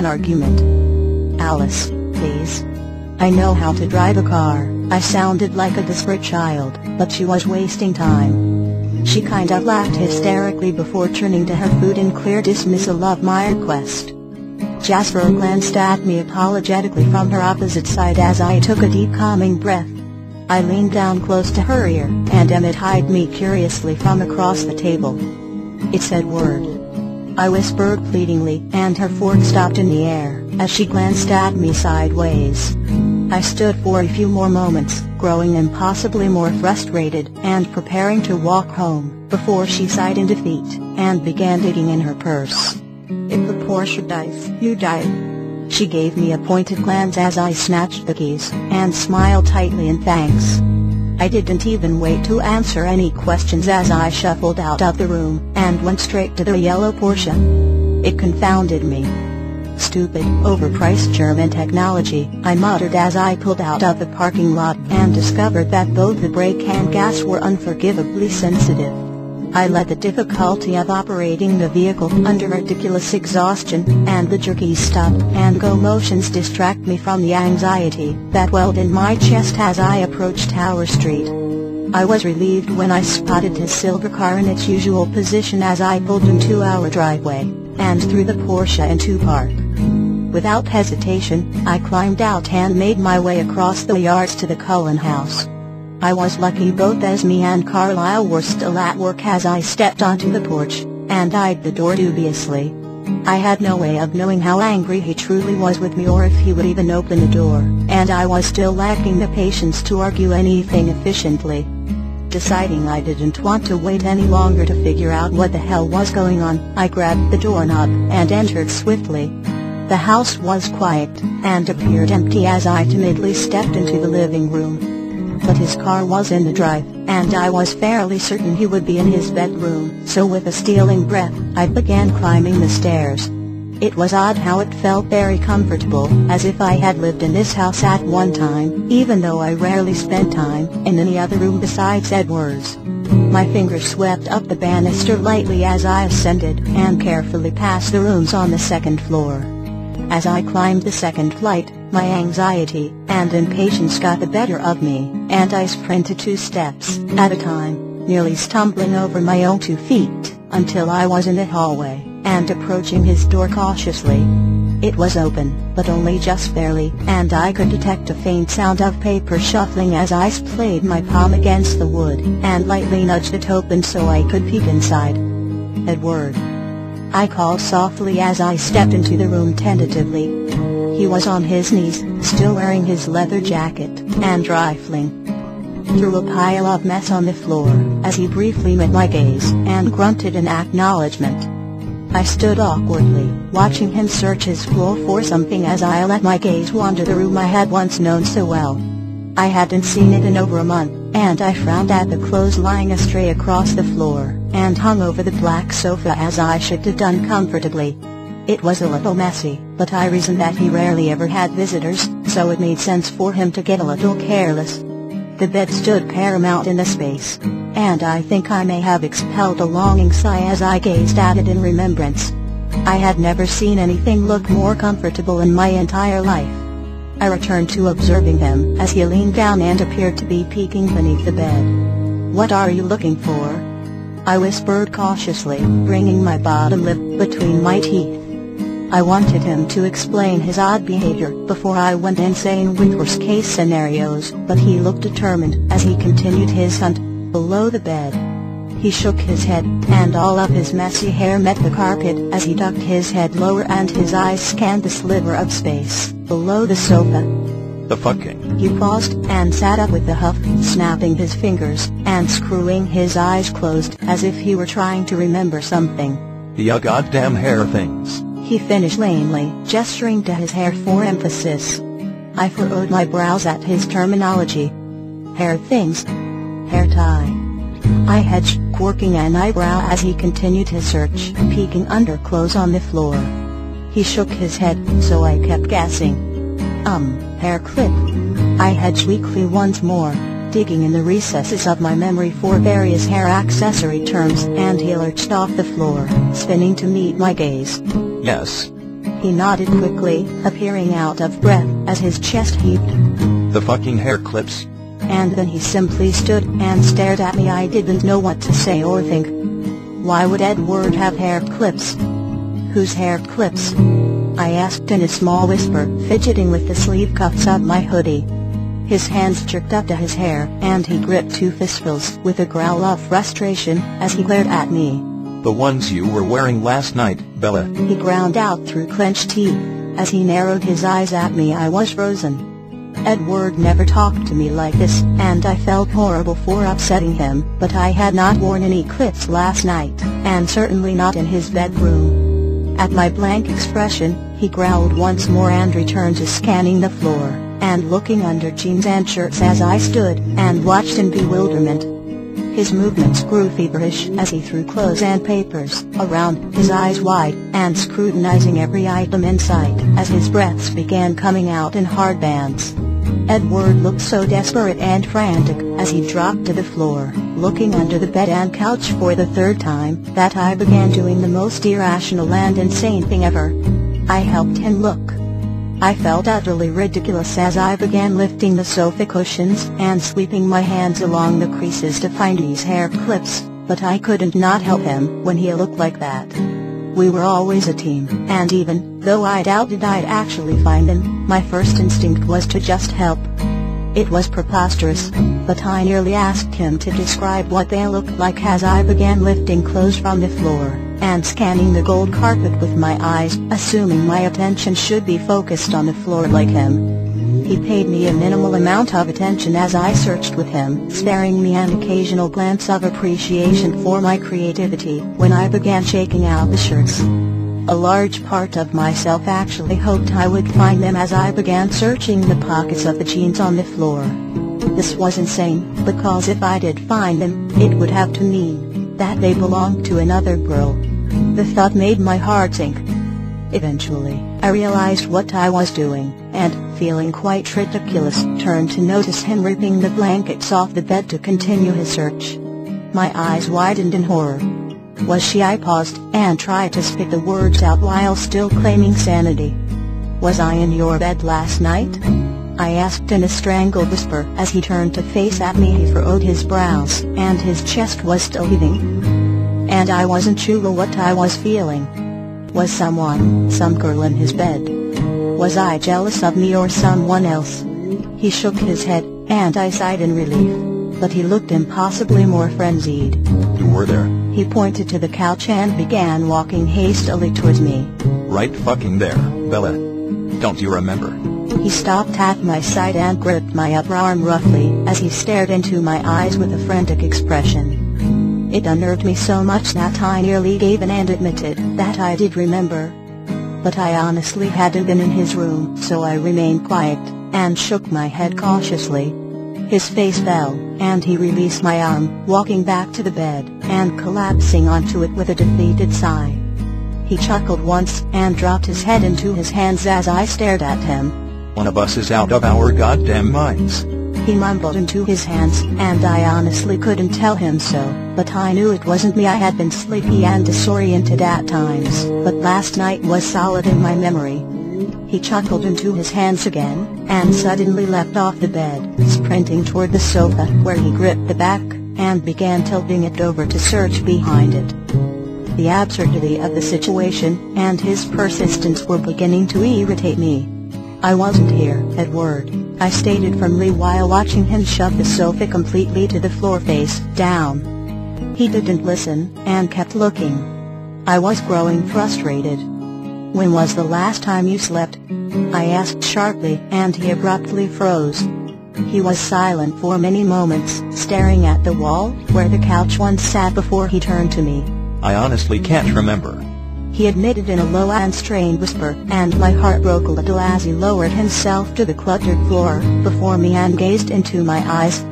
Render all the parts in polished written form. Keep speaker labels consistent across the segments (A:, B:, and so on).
A: An argument. Alice, please. I know how to drive a car. I sounded like a desperate child, but she was wasting time. She kinda laughed hysterically before turning to her food in clear dismissal of my request. Jasper glanced at me apologetically from her opposite side as I took a deep calming breath. I leaned down close to her ear, and Emmett eyed me curiously from across the table. "It's Edward," I whispered pleadingly, and her fork stopped in the air, as she glanced at me sideways. I stood for a few more moments, growing impossibly more frustrated, and preparing to walk home, before she sighed in defeat, and began digging in her purse. "If the Porsche dies, you die." She gave me a pointed glance as I snatched the keys, and smiled tightly in thanks. I didn't even wait to answer any questions as I shuffled out of the room, and went straight to the yellow Porsche. It confounded me. "Stupid, overpriced German technology," I muttered as I pulled out of the parking lot, and discovered that both the brake and gas were unforgivably sensitive. I let the difficulty of operating the vehicle under ridiculous exhaustion, and the jerky stop-and-go motions distract me from the anxiety that welled in my chest as I approached Tower Street. I was relieved when I spotted his silver car in its usual position as I pulled into our driveway, and threw the Porsche into park. Without hesitation, I climbed out and made my way across the yards to the Cullen house. I was lucky both Esme and Carlisle were still at work as I stepped onto the porch, and eyed the door dubiously. I had no way of knowing how angry he truly was with me or if he would even open the door, and I was still lacking the patience to argue anything efficiently. Deciding I didn't want to wait any longer to figure out what the hell was going on, I grabbed the doorknob and entered swiftly. The house was quiet, and appeared empty as I timidly stepped into the living room. But his car was in the drive, and I was fairly certain he would be in his bedroom, so with a stealing breath, I began climbing the stairs. It was odd how it felt very comfortable, as if I had lived in this house at one time, even though I rarely spent time in any other room besides Edward's. My fingers swept up the banister lightly as I ascended, and carefully passed the rooms on the second floor. As I climbed the second flight, my anxiety and impatience got the better of me, and I sprinted 2 steps at a time, nearly stumbling over my own 2 feet, until I was in the hallway, and approaching his door cautiously. It was open, but only just barely, and I could detect a faint sound of paper shuffling as I splayed my palm against the wood, and lightly nudged it open so I could peek inside. "Edward," I called softly as I stepped into the room tentatively. He was on his knees, still wearing his leather jacket, and rifling through a pile of mess on the floor, as he briefly met my gaze, and grunted in acknowledgement. I stood awkwardly, watching him search his floor for something as I let my gaze wander the room I had once known so well. I hadn't seen it in over a month, and I frowned at the clothes lying astray across the floor, and hung over the black sofa as I shifted uncomfortably. It was a little messy, but I reasoned that he rarely ever had visitors, so it made sense for him to get a little careless. The bed stood paramount in the space, and I think I may have expelled a longing sigh as I gazed at it in remembrance. I had never seen anything look more comfortable in my entire life. I returned to observing him as he leaned down and appeared to be peeking beneath the bed. "What are you looking for?" I whispered cautiously, bringing my bottom lip between my teeth. I wanted him to explain his odd behavior before I went insane with worst-case scenarios, but he looked determined as he continued his hunt below the bed. He shook his head, and all of his messy hair met the carpet as he ducked his head lower and his eyes scanned the sliver of space below the sofa.
B: "The fucking..."
A: He paused and sat up with a huff, snapping his fingers and screwing his eyes closed as if he were trying to remember something.
B: "Ya goddamn hair things,"
A: he finished lamely, gesturing to his hair for emphasis. I furrowed my brows at his terminology. "Hair things? Hair tie?" I hedged, quirking an eyebrow as he continued his search, peeking under clothes on the floor. He shook his head, so I kept guessing. Hair clip. I hedged weakly once more, digging in the recesses of my memory for various hair accessory terms, and he lurched off the floor, spinning to meet my gaze.
B: "Yes.
A: He nodded quickly, appearing out of breath as his chest heaved.
B: The fucking hair clips.
A: And then he simply stood and stared at me. I didn't know what to say or think. Why would Edward have hair clips? Whose hair clips? I asked in a small whisper, fidgeting with the sleeve cuffs of my hoodie. His hands jerked up to his hair, and he gripped two fistfuls with a growl of frustration as he glared at me.
B: The ones you were wearing last night, Bella.
A: He ground out through clenched teeth. As he narrowed his eyes at me, I was frozen. Edward never talked to me like this, and I felt horrible for upsetting him, but I had not worn any clips last night, and certainly not in his bedroom. At my blank expression, he growled once more and returned to scanning the floor, and looking under jeans and shirts as I stood and watched in bewilderment. His movements grew feverish as he threw clothes and papers around, his eyes wide and scrutinizing every item in sight as his breaths began coming out in hard bands. Edward looked so desperate and frantic as he dropped to the floor, looking under the bed and couch for the third time, that I began doing the most irrational and insane thing ever. I helped him look. I felt utterly ridiculous as I began lifting the sofa cushions and sweeping my hands along the creases to find his hair clips, but I couldn't not help him when he looked like that. We were always a team, and even though I doubted I'd actually find them, my first instinct was to just help. It was preposterous, but I nearly asked him to describe what they looked like as I began lifting clothes from the floor and scanning the gold carpet with my eyes, assuming my attention should be focused on the floor like him. He paid me a minimal amount of attention as I searched with him, sparing me an occasional glance of appreciation for my creativity when I began shaking out the shirts. A large part of myself actually hoped I would find them as I began searching the pockets of the jeans on the floor. This was insane, because if I did find them, it would have to mean that they belonged to another girl. The thought made my heart sink. Eventually, I realized what I was doing, and, feeling quite ridiculous, turned to notice him ripping the blankets off the bed to continue his search. My eyes widened in horror. Was she? I paused, and tried to spit the words out while still claiming sanity. Was I in your bed last night? I asked in a strangled whisper as he turned to face at me. He furrowed his brows, and his chest was still heaving. And I wasn't sure what I was feeling. Was some girl in his bed? Was I jealous of me or someone else? He shook his head, and I sighed in relief. But he looked impossibly more frenzied.
B: You were there.
A: He pointed to the couch and began walking hastily towards me.
B: Right fucking there, Bella. Don't you remember?
A: He stopped at my side and gripped my upper arm roughly as he stared into my eyes with a frantic expression. It unnerved me so much that I nearly gave in and admitted that I did remember. But I honestly hadn't been in his room, so I remained quiet and shook my head cautiously. His face fell, and he released my arm, walking back to the bed and collapsing onto it with a defeated sigh. He chuckled once and dropped his head into his hands as I stared at him.
B: One of us is out of our goddamn minds.
A: He mumbled into his hands, and I honestly couldn't tell him so, but I knew it wasn't me. I had been sleepy and disoriented at times, but last night was solid in my memory. He chuckled into his hands again, and suddenly leapt off the bed, sprinting toward the sofa where he gripped the back, and began tilting it over to search behind it. The absurdity of the situation and his persistence were beginning to irritate me. I wasn't here, Edward, I stated firmly while watching him shove the sofa completely to the floor face down. He didn't listen, and kept looking. I was growing frustrated. When was the last time you slept? I asked sharply, and he abruptly froze. He was silent for many moments, staring at the wall where the couch once sat before he turned to me.
B: I honestly can't remember.
A: He admitted in a low and strained whisper, and my heart broke a little as he lowered himself to the cluttered floor before me and gazed into my eyes.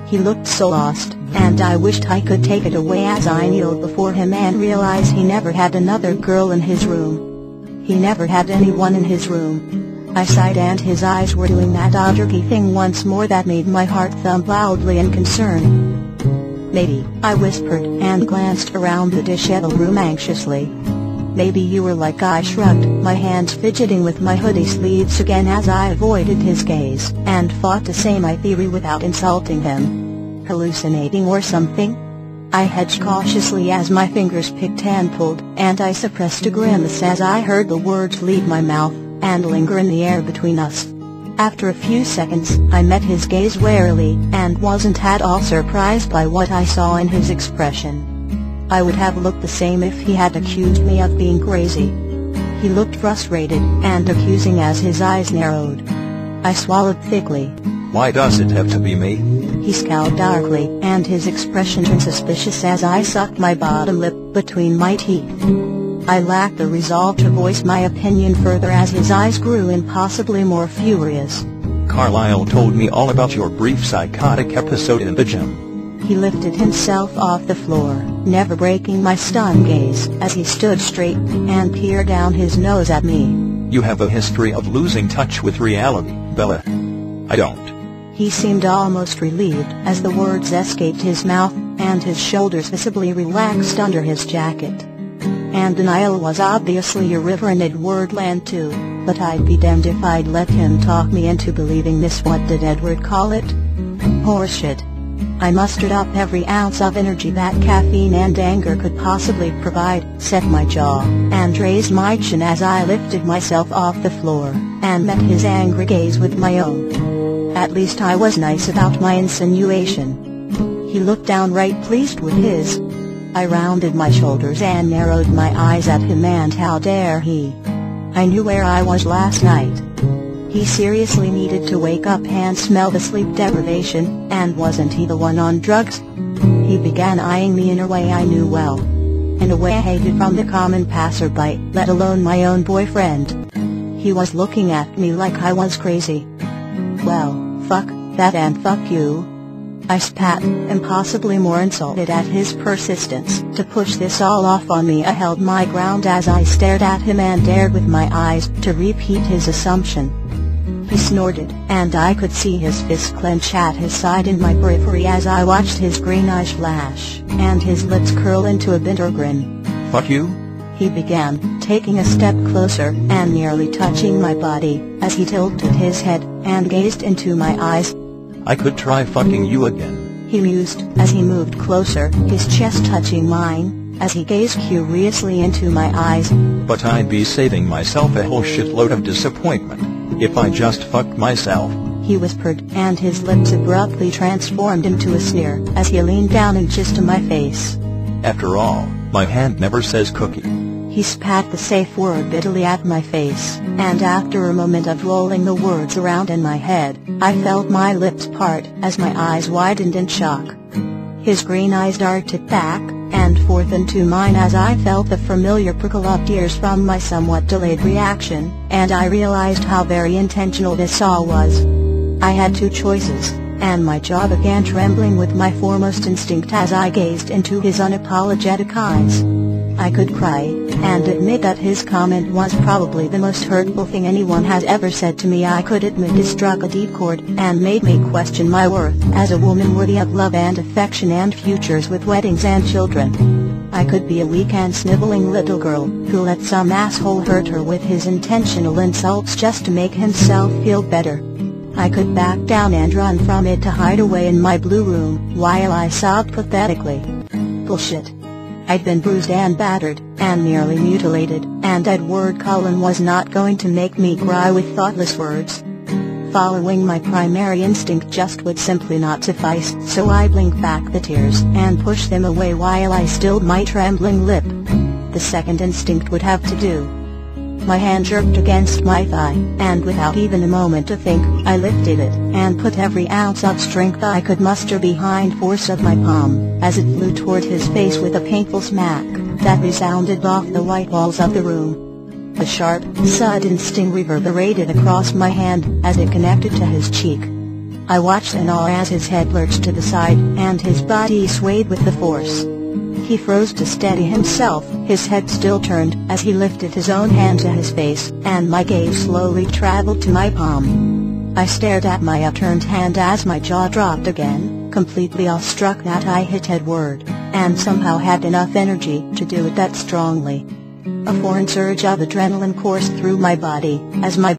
A: He looked so lost, and I wished I could take it away as I kneeled before him and realized he never had another girl in his room. He never had anyone in his room. I sighed, and his eyes were doing that odd jerky thing once more that made my heart thump loudly in concern. Maybe, I whispered and glanced around the disheveled room anxiously. Maybe you were like I shrugged, my hands fidgeting with my hoodie sleeves again as I avoided his gaze, and fought to say my theory without insulting him. Hallucinating or something? I hedged cautiously as my fingers picked and pulled, and I suppressed a grimace as I heard the words leave my mouth, and linger in the air between us. After a few seconds, I met his gaze warily, and wasn't at all surprised by what I saw in his expression. I would have looked the same if he had accused me of being crazy. He looked frustrated and accusing as his eyes narrowed. I swallowed thickly.
B: Why does it have to be me?
A: He scowled darkly, and his expression turned suspicious as I sucked my bottom lip between my teeth. I lacked the resolve to voice my opinion further as his eyes grew impossibly more furious.
B: Carlisle told me all about your brief psychotic episode in the gym.
A: He lifted himself off the floor, never breaking my stunned gaze, as he stood straight and peered down his nose at me.
B: You have a history of losing touch with reality, Bella. I don't.
A: He seemed almost relieved as the words escaped his mouth, and his shoulders visibly relaxed under his jacket. And denial was obviously a river in Edward land too, but I'd be damned if I'd let him talk me into believing this. What did Edward call it? Horseshit. I mustered up every ounce of energy that caffeine and anger could possibly provide, set my jaw, and raised my chin as I lifted myself off the floor, and met his angry gaze with my own. At least I was nice about my insinuation. He looked downright pleased with his. I rounded my shoulders and narrowed my eyes at him, and how dare he? I knew where I was last night. He seriously needed to wake up and smell the sleep deprivation, and wasn't he the one on drugs? He began eyeing me in a way I knew well. In a way I hated from the common passerby, let alone my own boyfriend. He was looking at me like I was crazy. Well, fuck that and fuck you. I spat, impossibly more insulted at his persistence to push this all off on me. I held my ground as I stared at him and dared with my eyes to repeat his assumption. He snorted, and I could see his fist clench at his side in my periphery as I watched his green eyes flash, and his lips curl into a bitter grin.
B: Fuck you?
A: He began, taking a step closer and nearly touching my body, as he tilted his head and gazed into my eyes.
B: I could try fucking you again,
A: he mused, as he moved closer, his chest touching mine, as he gazed curiously into my eyes.
B: But I'd be saving myself a whole shitload of disappointment if I just fucked myself,
A: he whispered, and his lips abruptly transformed into a sneer as he leaned down and kissed my face.
B: After all, my hand never says cookie.
A: He spat the safe word bitterly at my face, and after a moment of rolling the words around in my head, I felt my lips part as my eyes widened in shock. His green eyes darted back and forth into mine as I felt the familiar prickle of tears from my somewhat delayed reaction, and I realized how very intentional this all was. I had two choices, and my jaw began trembling with my foremost instinct as I gazed into his unapologetic eyes. I could cry, and admit that his comment was probably the most hurtful thing anyone has ever said to me. I could admit it struck a deep chord, and made me question my worth as a woman worthy of love and affection and futures with weddings and children. I could be a weak and sniveling little girl, who let some asshole hurt her with his intentional insults just to make himself feel better. I could back down and run from it to hide away in my blue room, while I sobbed pathetically. Bullshit. I'd been bruised and battered, and nearly mutilated, and Edward Cullen was not going to make me cry with thoughtless words. Following my primary instinct just would simply not suffice, so I blinked back the tears and pushed them away while I stilled my trembling lip. The second instinct would have to do. My hand jerked against my thigh, and without even a moment to think, I lifted it, and put every ounce of strength I could muster behind force of my palm, as it flew toward his face with a painful smack that resounded off the white walls of the room. The sharp, sudden sting reverberated across my hand as it connected to his cheek. I watched in awe as his head lurched to the side, and his body swayed with the force. He froze to steady himself, his head still turned, as he lifted his own hand to his face, and my gaze slowly traveled to my palm. I stared at my upturned hand as my jaw dropped again, completely awestruck that I hit Edward, and somehow had enough energy to do it that strongly. A foreign surge of adrenaline coursed through my body, as my